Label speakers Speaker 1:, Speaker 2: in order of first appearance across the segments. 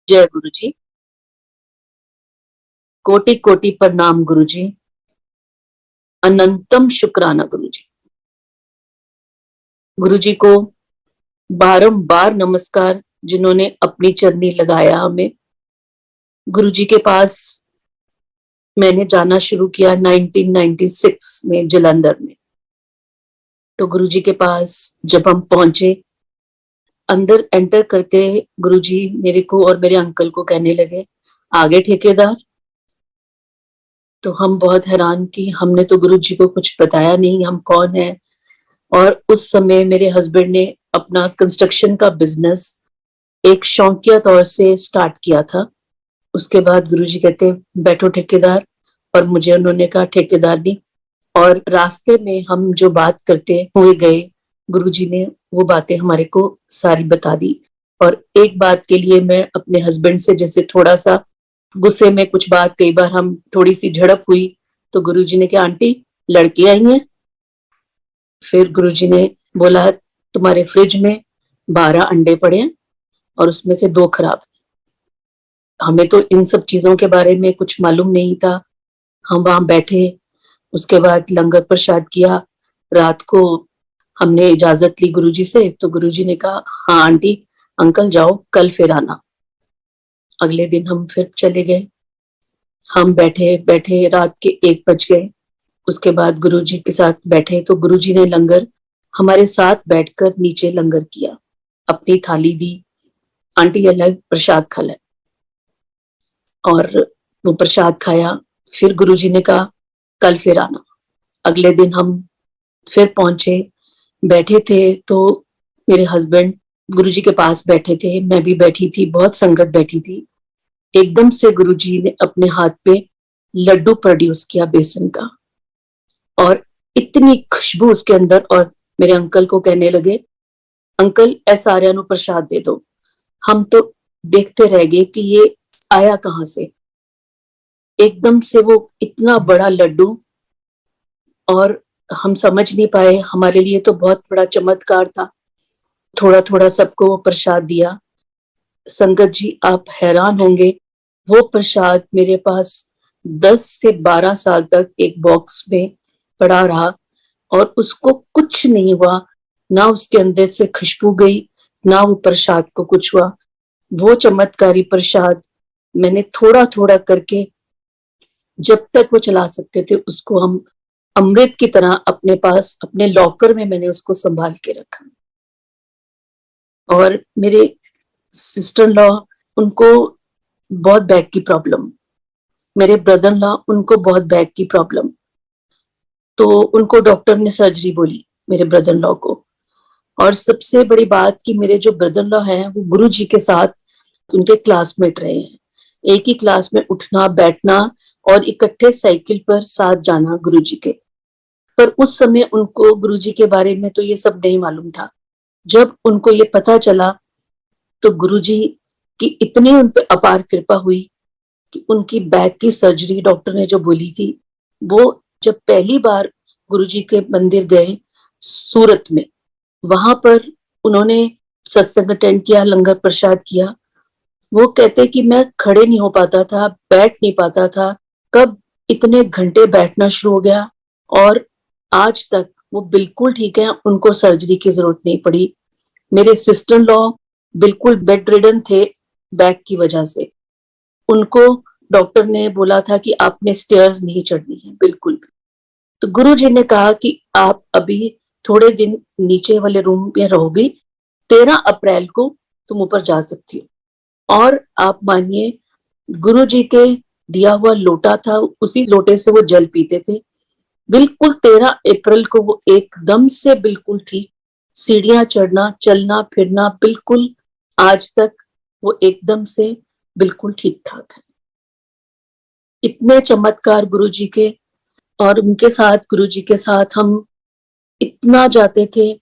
Speaker 1: जय गुरु जी। कोटि कोटि प्रणाम गुरु जी। अनंतम शुक्राना गुरु जी। गुरु जी को बारंबार नमस्कार, जिन्होंने अपनी चरनी लगाया हमें। गुरु जी के पास मैंने जाना शुरू किया 1996 में जलंधर में। तो गुरु जी के पास जब हम पहुंचे, अंदर एंटर करते गुरु जी मेरे को और मेरे अंकल को कहने लगे, आगे ठेकेदार। तो हम बहुत हैरान कि हमने तो गुरु जी को कुछ बताया नहीं, हम कौन है। और उस समय मेरे हस्बैंड ने अपना कंस्ट्रक्शन का बिजनेस एक शौकिया तौर से स्टार्ट किया था। उसके बाद गुरुजी कहते, बैठो ठेकेदार, और मुझे उन्होंने कहा ठेकेदार दी। और रास्ते में हम जो बात करते हुए गए, गुरुजी ने वो बातें हमारे को सारी बता दी। और एक बात के लिए मैं अपने हस्बैंड से जैसे थोड़ा सा गुस्से में कुछ बात, कई बार हम थोड़ी सी झड़प हुई, तो गुरुजी ने कहा, आंटी लड़की आई है। फिर गुरुजी ने बोला, तुम्हारे फ्रिज में 12 अंडे पड़े हैं और उसमें से 2 खराब। हमें तो इन सब चीजों के बारे में कुछ मालूम नहीं था। हम वहां बैठे, उसके बाद लंगर प्रसाद किया। रात को हमने इजाजत ली गुरुजी से, तो गुरुजी ने कहा, हाँ आंटी अंकल जाओ, कल फिर आना। अगले दिन हम फिर चले गए। हम बैठे बैठे रात के 1 बज गए। उसके बाद गुरुजी के साथ बैठे तो गुरुजी ने लंगर हमारे साथ बैठकर नीचे लंगर किया, अपनी थाली दी, आंटी अलग प्रसाद खा ले। और वो प्रसाद खाया। फिर गुरुजी ने कहा, कल फिर आना। अगले दिन हम फिर पहुंचे, बैठे थे तो मेरे हस्बैंड गुरुजी के पास बैठे थे, मैं भी बैठी थी, बहुत संगत बैठी थी। एकदम से गुरुजी ने अपने हाथ पे लड्डू प्रोड्यूस किया बेसन का, और इतनी खुशबू उसके अंदर। और मेरे अंकल को कहने लगे, अंकल ए सारियां नु प्रसाद दे दो। हम तो देखते रह गए कि ये आया कहां से। एकदम से वो इतना बड़ा लड्डू, और हम समझ नहीं पाए, हमारे लिए तो बहुत बड़ा चमत्कार था। थोड़ा थोड़ा सबको वो प्रसाद दिया। संगत जी आप हैरान होंगे, वो प्रसाद मेरे पास 10 से 12 साल तक एक बॉक्स में पड़ा रहा, और उसको कुछ नहीं हुआ। ना उसके अंदर से खुशबू गई, ना वो प्रसाद को कुछ हुआ। वो चमत्कारी प्रसाद मैंने थोड़ा थोड़ा करके, जब तक वो चला सकते थे, उसको हम अमृत की तरह अपने पास अपने लॉकर में मैंने उसको संभाल के रखा। और मेरे सिस्टर लॉ, उनको बहुत बैक की प्रॉब्लम, मेरे ब्रदर लॉ उनको बहुत बैक की प्रॉब्लम। तो उनको डॉक्टर ने सर्जरी बोली, मेरे ब्रदर लॉ को। और सबसे बड़ी बात कि मेरे जो ब्रदर लॉ हैं वो गुरु जी के साथ उनके क्लासमेट रहे हैं। एक ही क्लास में उठना बैठना और इकट्ठे साइकिल पर साथ जाना गुरु जी के। पर उस समय उनको गुरु जी के बारे में तो ये सब नहीं मालूम था। जब उनको ये पता चला तो गुरु जी की इतनी उन पर अपार कृपा हुई कि उनकी बैक की सर्जरी डॉक्टर ने जो बोली थी, वो जब पहली बार गुरु जी के मंदिर गए सूरत में, वहां पर उन्होंने सत्संग अटेंड किया, लंगर प्रसाद किया। वो कहते कि मैं खड़े नहीं हो पाता था, बैठ नहीं पाता था, कब इतने घंटे बैठना शुरू हो गया, और आज तक वो बिल्कुल ठीक है, उनको सर्जरी की जरूरत नहीं पड़ी। मेरे सिस्टर लॉ बिल्कुल बेड रिडन थे बैक की वजह से। उनको डॉक्टर ने बोला था कि आपने स्टेयर्स नहीं चढ़नी है बिल्कुल भी। तो गुरु जी ने कहा कि आप अभी थोड़े दिन नीचे वाले रूम में रहोगी, 13 अप्रैल को तुम ऊपर जा सकती हो। और आप मानिए, गुरु जी के दिया हुआ लोटा था, उसी लोटे से वो जल पीते थे। बिल्कुल 13 अप्रैल को वो एकदम से बिल्कुल ठीक, सीढ़ियां चढ़ना चलना फिरना बिल्कुल, आज तक वो एकदम से बिल्कुल ठीक ठाक है। इतने चमत्कार गुरु जी के। और उनके साथ, गुरु जी के साथ हम इतना जाते थे,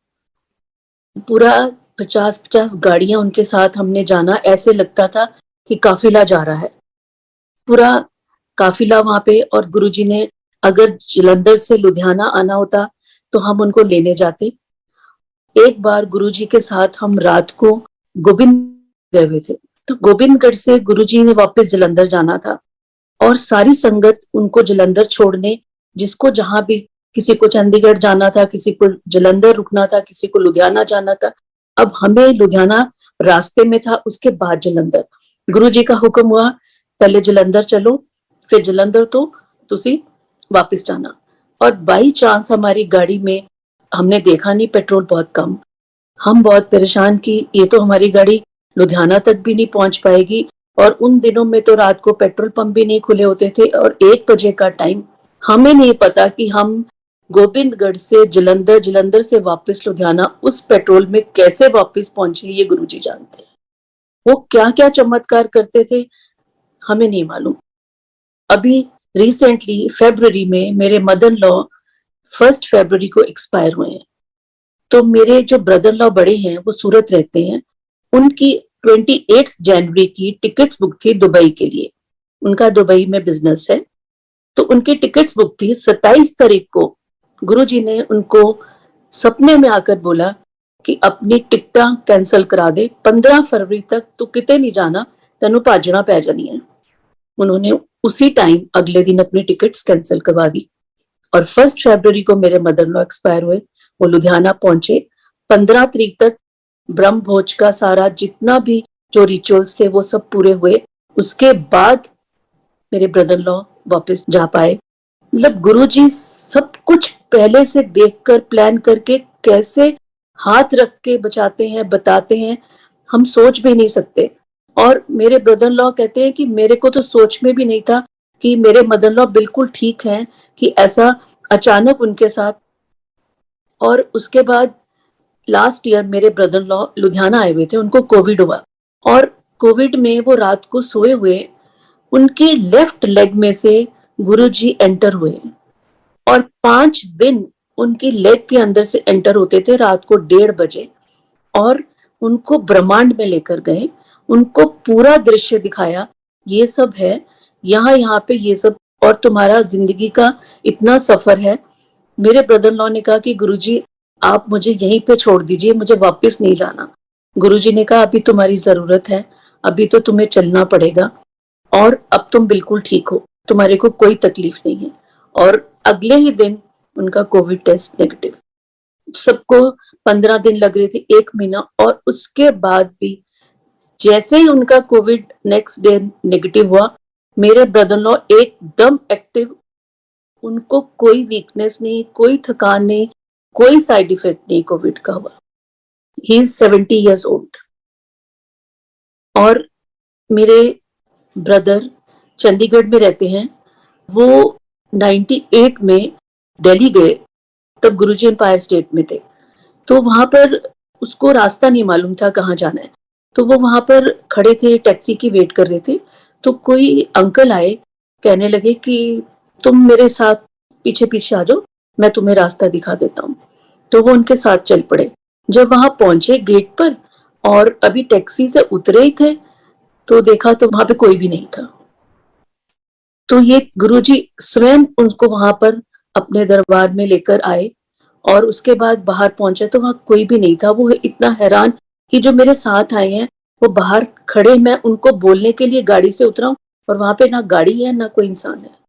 Speaker 1: पूरा 50-50 गाड़ियां उनके साथ हमने जाना, ऐसे लगता था कि काफिला जा रहा है, पूरा काफिला वहां पे। और गुरुजी ने अगर जलंधर से लुधियाना आना होता तो हम उनको लेने जाते। एक बार गुरुजी के साथ हम रात को गोविंद गए हुए थे, तो गोबिंदगढ़ से गुरुजी ने वापस जलंधर जाना था और सारी संगत उनको जलंधर छोड़ने, जिसको जहां भी, किसी को चंडीगढ़ जाना था, किसी को जलंधर रुकना था, किसी को लुधियाना जाना था। अब हमें लुधियाना रास्ते में था, उसके बाद जलंधर। गुरुजी का हुक्म हुआ पहले जलंधर चलो, फिर जलंधर तो तुसी वापस जाना। और बाई चांस हमारी गाड़ी में हमने देखा नहीं, पेट्रोल बहुत कम। हम बहुत परेशान कि ये तो हमारी गाड़ी लुधियाना तक भी नहीं पहुंच पाएगी। और उन दिनों में तो रात को पेट्रोल पंप भी नहीं खुले होते थे और 1 बजे का टाइम। हमें नहीं पता कि हम गोबिंदगढ़ से जलंधर, जलंधर से वापस लुधियाना उस पेट्रोल में कैसे वापस पहुंचे, ये गुरुजी जानते हैं। वो क्या क्या चमत्कार करते थे हमें नहीं मालूम। अभी रिसेंटली फरवरी में मेरे मदर लॉ 1 फरवरी को एक्सपायर हुए हैं। तो मेरे जो ब्रदर लॉ बड़े हैं वो सूरत रहते हैं, उनकी 28 जनवरी की टिकट्स बुक थी दुबई के लिए। उनका दुबई में बिजनेस है, तो उनकी टिकट्स बुक थी। 27 तारीख को गुरुजी ने उनको सपने में आकर बोला कि अपनी टिकटा कैंसिल करा दे, 15 फरवरी तक तू किते नहीं जाना, तेनू भाजना पै जानी है। उन्होंने उसी टाइम अगले दिन अपनी टिकट्स कैंसिल करवा दी और 1 फरवरी को मेरे मदर लॉ एक्सपायर हुए। वो लुधियाना पहुंचे। 15 तारीख तक ब्रह्म भोज का सारा जितना भी जो रिचुअल्स थे वो सब पूरे हुए। उसके बाद मेरे ब्रदर लॉ वापस जा पाए। मतलब गुरुजी सब कुछ पहले से देखकर प्लान करके कैसे हाथ रख के बचाते हैं, बताते हैं, हम सोच भी नहीं सकते। और मेरे ब्रदर लॉ कहते हैं कि मेरे को तो सोच में भी नहीं था कि मेरे मदर लॉ बिल्कुल ठीक हैं, कि ऐसा अचानक उनके साथ। और उसके बाद लास्ट ईयर मेरे ब्रदर लॉ लुधियाना आए हुए थे, उनको कोविड हुआ और कोविड में वो रात को सोए हुए, उनके लेफ्ट लेग में से गुरुजी एंटर हुए और 5 दिन उनकी लेग के अंदर से एंटर होते थे रात को 1:30 बजे। और उनको ब्रह्मांड में लेकर गए, उनको पूरा दृश्य दिखाया, ये सब है यहाँ यहाँ पे, ये सब, और तुम्हारा जिंदगी का इतना सफर है। मेरे ब्रदर लॉ ने कहा कि गुरुजी आप मुझे यहीं पे छोड़ दीजिए, मुझे वापस नहीं जाना। गुरुजी ने कहा अभी तुम्हारी जरूरत है, अभी तो तुम्हें चलना पड़ेगा और अब तुम बिल्कुल ठीक हो, तुम्हारे को कोई तकलीफ नहीं है। और अगले ही दिन उनका कोविड टेस्ट नेगेटिव। सबको 15 दिन लग रहे थे, 1 महीना, और उसके बाद भी जैसे ही उनका कोविड नेक्स्ट डे नेगेटिव हुआ, मेरे ब्रदर लॉ एकदम एक्टिव। उनको कोई वीकनेस नहीं, कोई थकान नहीं, कोई साइड इफेक्ट नहीं कोविड का हुआ। He is 70 years old. और मेरे ब्रदर चंडीगढ़ में रहते हैं। वो 98 में दिल्ली गए, तब गुरुजी एम्पायर स्टेट में थे। तो वहां पर उसको रास्ता नहीं मालूम था कहाँ जाना है, तो वो वहां पर खड़े थे, टैक्सी की वेट कर रहे थे। तो कोई अंकल आए, कहने लगे कि तुम मेरे साथ पीछे पीछे आ जाओ, मैं तुम्हें रास्ता दिखा देता हूँ। तो वो उनके साथ चल पड़े। जब वहां पहुंचे गेट पर और अभी टैक्सी से उतरे ही थे, तो देखा तो वहां पे कोई भी नहीं था। तो ये गुरुजी स्वयं उनको वहां पर अपने दरबार में लेकर आए और उसके बाद बाहर पहुंचे तो वहां कोई भी नहीं था। वो इतना हैरान कि जो मेरे साथ आए हैं वो बाहर खड़े, मैं उनको बोलने के लिए गाड़ी से उतरा हूं और वहां पे ना गाड़ी है ना कोई इंसान है।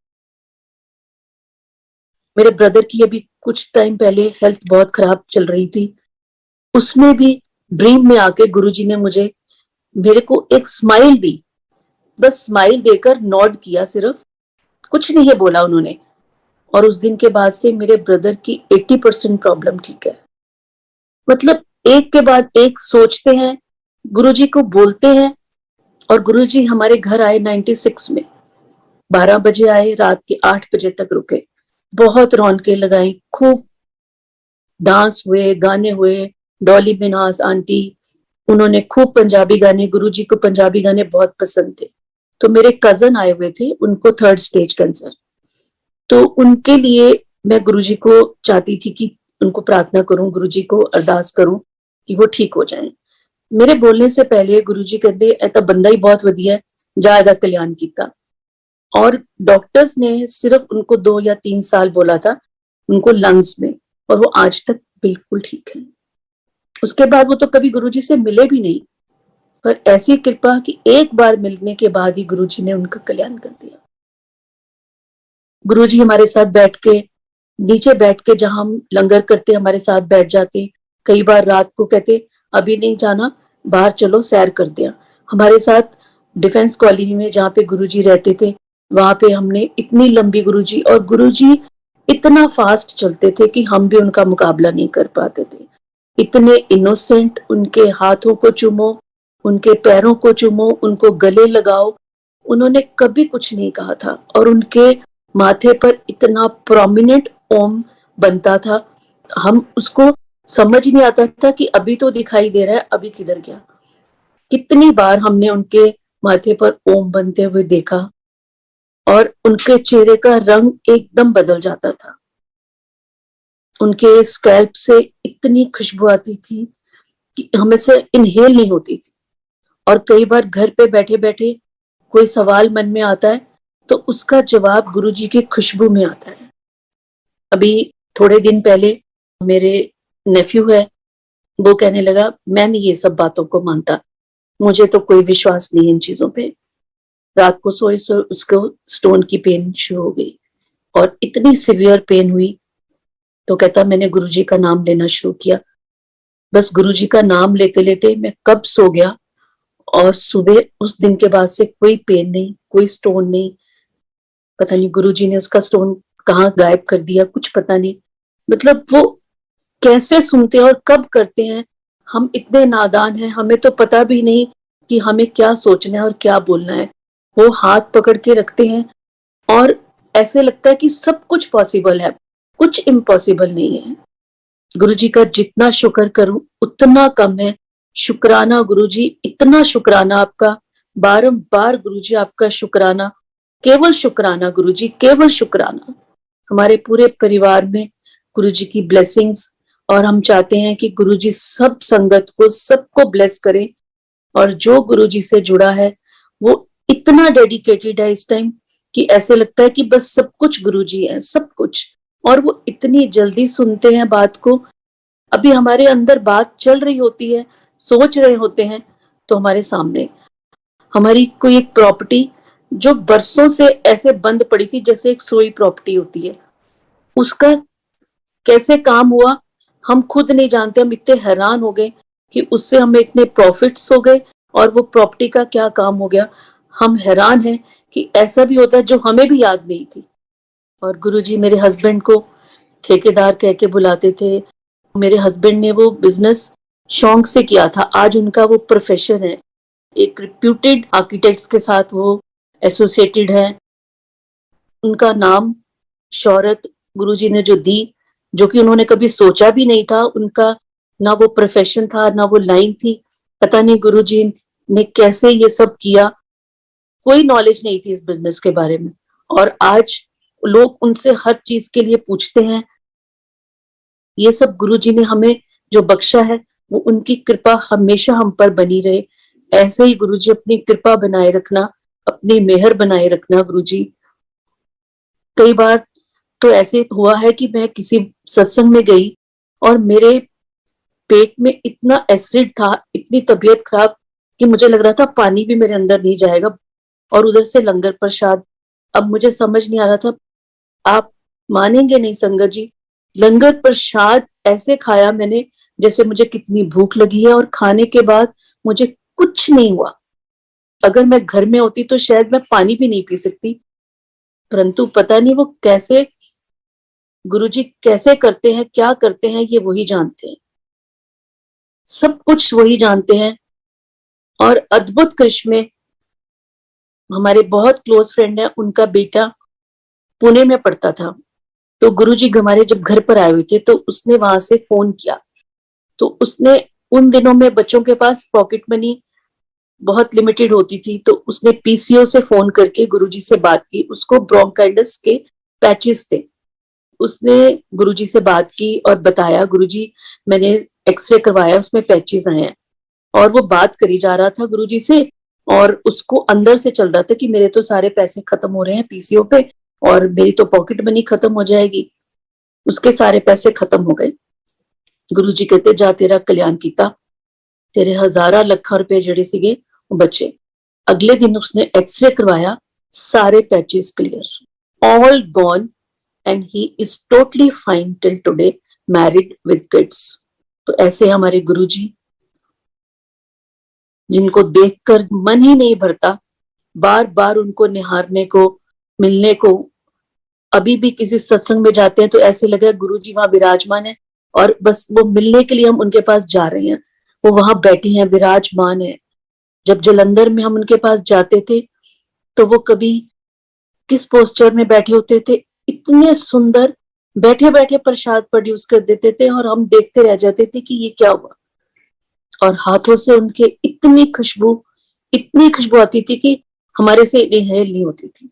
Speaker 1: मेरे ब्रदर की अभी कुछ टाइम पहले हेल्थ बहुत खराब चल रही थी, उसमें भी ड्रीम में आके गुरुजी ने मुझे, मेरे को एक स्माइल दी, बस स्माइल देकर नॉड किया, सिर्फ कुछ नहीं है बोला उन्होंने। और उस दिन के बाद से मेरे ब्रदर की 80% प्रॉब्लम ठीक है। मतलब एक के बाद एक सोचते हैं, गुरुजी को बोलते हैं। और गुरुजी हमारे घर आए 96 में, 12 बजे आए, रात के 8 बजे तक रुके। बहुत रौनकें लगाई, खूब डांस हुए, गाने हुए। डॉली मिन्हास आंटी, उन्होंने खूब पंजाबी गाने, गुरुजी को पंजाबी गाने बहुत पसंद थे। तो मेरे कजन आए हुए थे, उनको 3rd स्टेज कैंसर। तो उनके लिए मैं गुरुजी को चाहती थी कि उनको प्रार्थना करूं, गुरुजी को अरदास करूं कि वो ठीक हो जाएं। मेरे बोलने से पहले गुरुजी कहते ए तां बंदा ही बहुत वधिया है, जा इहदा कल्याण कीता। और डॉक्टर्स ने सिर्फ उनको 2 या 3 साल बोला था उनको लंग्स में, और वो आज तक बिल्कुल ठीक है। उसके बाद वो तो कभी गुरुजी से मिले भी नहीं। पर ऐसी कृपा कि एक बार मिलने के बाद ही गुरुजी ने उनका कल्याण कर दिया। गुरुजी हमारे साथ बैठ के, नीचे बैठ के जहां हम लंगर करते हमारे साथ बैठ जाते। कई बार रात को कहते अभी नहीं जाना, बाहर चलो सैर कर दिया। हमारे साथ डिफेंस कॉलोनी में जहाँ पे गुरुजी रहते थे, वहां पे हमने इतनी लंबी गुरुजी, और गुरुजी इतना फास्ट चलते थे कि हम भी उनका मुकाबला नहीं कर पाते थे। इतने इनोसेंट, उनके हाथों को चूमो, उनके पैरों को चूमो, उनको गले लगाओ, उन्होंने कभी कुछ नहीं कहा था। और उनके माथे पर इतना प्रोमिनेंट ओम बनता था, हम उसको समझ नहीं आता था कि अभी तो दिखाई दे रहा है, अभी किधर गया। कितनी बार हमने उनके माथे पर ओम बनते हुए देखा, और उनके चेहरे का रंग एकदम बदल जाता था। उनके स्कैल्प से इतनी खुशबू आती थी कि हमें से इनहेल नहीं होती थी। और कई बार घर पे बैठे बैठे कोई सवाल मन में आता है तो उसका जवाब गुरुजी की खुशबू में आता है। अभी थोड़े दिन पहले मेरे नेफ्यू है, वो कहने लगा मैं नहीं ये सब बातों को मानता, मुझे तो कोई विश्वास नहीं इन चीजों पे। रात को सोए सोए उसको स्टोन की पेन शुरू हो गई, और इतनी सिवियर पेन हुई तो कहता मैंने गुरुजी का नाम लेना शुरू किया। बस गुरुजी का नाम लेते लेते मैं कब सो गया, और सुबह उस दिन के बाद से कोई पेन नहीं, कोई स्टोन नहीं। पता नहीं गुरुजी ने उसका स्टोन कहाँ गायब कर दिया, कुछ पता नहीं। मतलब वो कैसे सुनते हैं और कब करते हैं, हम इतने नादान हैं, हमें तो पता भी नहीं कि हमें क्या सोचना है और क्या बोलना है। वो हाथ पकड़ के रखते हैं और ऐसे लगता है कि सब कुछ पॉसिबल है, कुछ इम्पॉसिबल नहीं है। गुरुजी का जितना शुक्र करूं उतना कम है। शुक्राना गुरुजी, इतना शुक्राना आपका, बारंबार गुरुजी आपका शुक्राना, केवल शुक्राना गुरुजी, केवल शुक्राना। हमारे पूरे परिवार में गुरुजी की ब्लेसिंग्स, और हम चाहते हैं कि गुरुजी सब संगत को, सबको ब्लेस करें। और जो गुरुजी से जुड़ा है वो इतना डेडिकेटेड है इस टाइम कि ऐसे लगता है कि बस सब कुछ गुरुजी है, सब कुछ। और वो इतनी जल्दी सुनते हैं बात को। अभी हमारे अंदर बात चल रही होती है, सोच रहे होते हैं, तो हमारे सामने हमारी कोई एक प्रॉपर्टी जो बरसों से ऐसे बंद पड़ी थी, जैसे एक सोई प्रॉपर्टी होती है, उसका कैसे काम हुआ हम खुद नहीं जानते। हम इतने हैरान हो गए कि उससे हमें इतने प्रॉफिट्स हो गए, और वो प्रॉपर्टी का क्या काम हो गया। हम हैरान हैं कि ऐसा भी होता है जो हमें भी याद नहीं थी। और गुरुजी मेरे हस्बैंड को ठेकेदार कह के बुलाते थे। मेरे हस्बैंड ने वो बिजनेस शौक से किया था, आज उनका वो प्रोफेशन है। एक रिप्यूटेड आर्किटेक्ट्स के साथ वो एसोसिएटेड है। उनका नाम, शौहरत गुरुजी ने जो दी, जो कि उन्होंने कभी सोचा भी नहीं था, उनका ना वो प्रोफेशन था ना वो लाइन थी। पता नहीं गुरुजी ने कैसे ये सब किया, कोई नॉलेज नहीं थी इस बिजनेस के बारे में। और आज लोग उनसे हर चीज के लिए पूछते हैं। ये सब गुरुजी ने हमें जो बख्शा है, वो उनकी कृपा हमेशा हम पर बनी रहे। ऐसे ही गुरुजी अपनी कृपा बनाए रखना, अपनी मेहर बनाए रखना गुरुजी। कई बार तो ऐसे हुआ है कि मैं किसी सत्संग में गई और मेरे पेट में इतना एसिड था, इतनी तबीयत खराब कि मुझे लग रहा था पानी भी मेरे अंदर नहीं जाएगा। और उधर से लंगर प्रसाद, अब मुझे समझ नहीं आ रहा था। आप मानेंगे नहीं संगत जी, लंगर प्रसाद ऐसे खाया मैंने जैसे मुझे कितनी भूख लगी है, और खाने के बाद मुझे कुछ नहीं हुआ। अगर मैं घर में होती तो शायद मैं पानी भी नहीं पी सकती, परंतु पता नहीं वो कैसे, गुरुजी कैसे करते हैं, क्या करते हैं, ये वही जानते हैं, सब कुछ वही जानते हैं। और अद्भुत कृष्ण में हमारे बहुत क्लोज फ्रेंड है, उनका बेटा पुणे में पढ़ता था। तो गुरुजी हमारे जब घर पर आए हुए थे तो उसने वहां से फोन किया। तो उसने, उन दिनों में बच्चों के पास पॉकेट मनी बहुत लिमिटेड होती थी, तो उसने पीसीओ से फोन करके गुरुजी से बात की। उसको ब्रोंकाइटिस के पैचेस थे। उसने गुरुजी से बात की और बताया गुरुजी मैंने एक्सरे करवाया, उसमें पैचेस आए हैं। और वो बात करी जा रहा था गुरुजी से, और उसको अंदर से चल रहा था कि मेरे तो सारे पैसे खत्म हो रहे हैं पीसीओ पे, और मेरी तो पॉकेट मनी खत्म हो जाएगी। उसके सारे पैसे खत्म हो गए। गुरुजी कहते जा तेरा कल्याण कीता, तेरे हजारा लखा रुपए ਜਿਹੜੇ ਸੀਗੇ ਉਹ बचे। अगले दिन उसने एक्सरे करवाया, सारे patches clear, all gone, and he is totally fine till today, married with kids. तो ऐसे हमारे गुरुजी, जिनको देखकर मन ही नहीं भरता, बार बार उनको निहारने को, मिलने को। अभी भी किसी सत्संग में जाते हैं तो ऐसे लगे गुरुजी वहां विराजमान है और बस वो मिलने के लिए हम उनके पास जा रहे हैं, वो वहां बैठे हैं, विराजमान है। जब जलंधर में हम उनके पास जाते थे तो वो कभी किस पोस्चर में बैठे होते थे, इतने सुंदर, बैठे बैठे प्रसाद प्रोड्यूस कर देते थे और हम देखते रह जाते थे कि ये क्या हुआ। और हाथों से उनके इतनी खुशबू आती थी कि हमारे से इनहेल नहीं होती थी।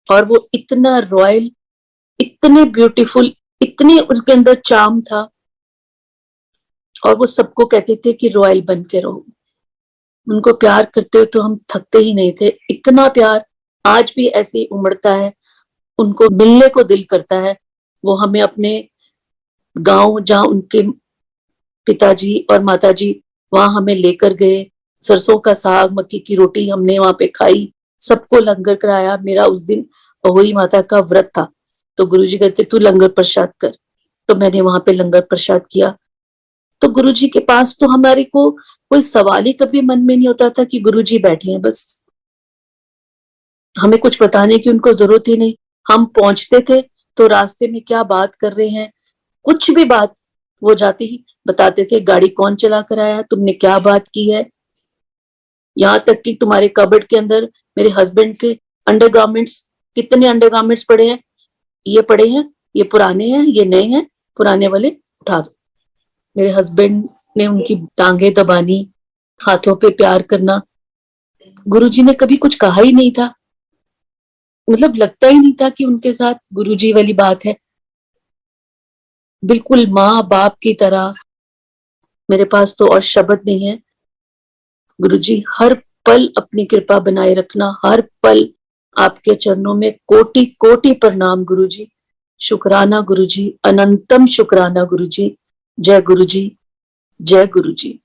Speaker 1: और वो इतना रॉयल, इतने ब्यूटीफुल, इतनी उनके अंदर चार्म था, और वो सबको कहते थे कि रॉयल बन के रहो। उनको प्यार करते हुए तो हम थकते ही नहीं थे, इतना प्यार आज भी ऐसे ही उमड़ता है, उनको मिलने को दिल करता है। वो हमें अपने गांव, जहां उनके पिताजी और माताजी, वहां हमें लेकर गए, सरसों का साग, मक्की की रोटी हमने वहां पे खाई, सबको लंगर कराया। मेरा उस दिन अहोई माता का व्रत था, तो गुरुजी कहते तू लंगर प्रसाद कर, तो मैंने वहां पे लंगर प्रसाद किया। तो गुरुजी के पास तो हमारे को कोई सवाल ही कभी मन में नहीं होता था कि गुरुजी बैठे हैं, बस हमें कुछ बताने की उनको जरूरत ही नहीं। हम पहुंचते थे तो रास्ते में क्या बात कर रहे हैं, कुछ भी बात, वो जाते ही बताते थे, गाड़ी कौन चला कर आया, तुमने क्या बात की है। यहाँ तक कि तुम्हारे कबर्ड के अंदर मेरे हस्बैंड के अंडरगारमेंट्स, कितने अंडरगारमेंट्स पड़े हैं, ये पड़े हैं, ये पुराने हैं, ये नए हैं, पुराने वाले उठा दो। मेरे हस्बैंड ने उनकी टांगे दबानी, हाथों पे प्यार करना। गुरुजी ने कभी कुछ कहा ही नहीं था, मतलब लगता ही नहीं था कि उनके साथ गुरुजी वाली बात है। बिल्कुल माँ बाप की तरह, मेरे पास तो और शब्द नहीं है। गुरुजी हर पल अपनी कृपा बनाए रखना, हर पल आपके चरणों में कोटि कोटि प्रणाम गुरुजी। शुक्राना गुरुजी, अनंतम शुक्राना गुरुजी। जय गुरुजी, जय गुरुजी।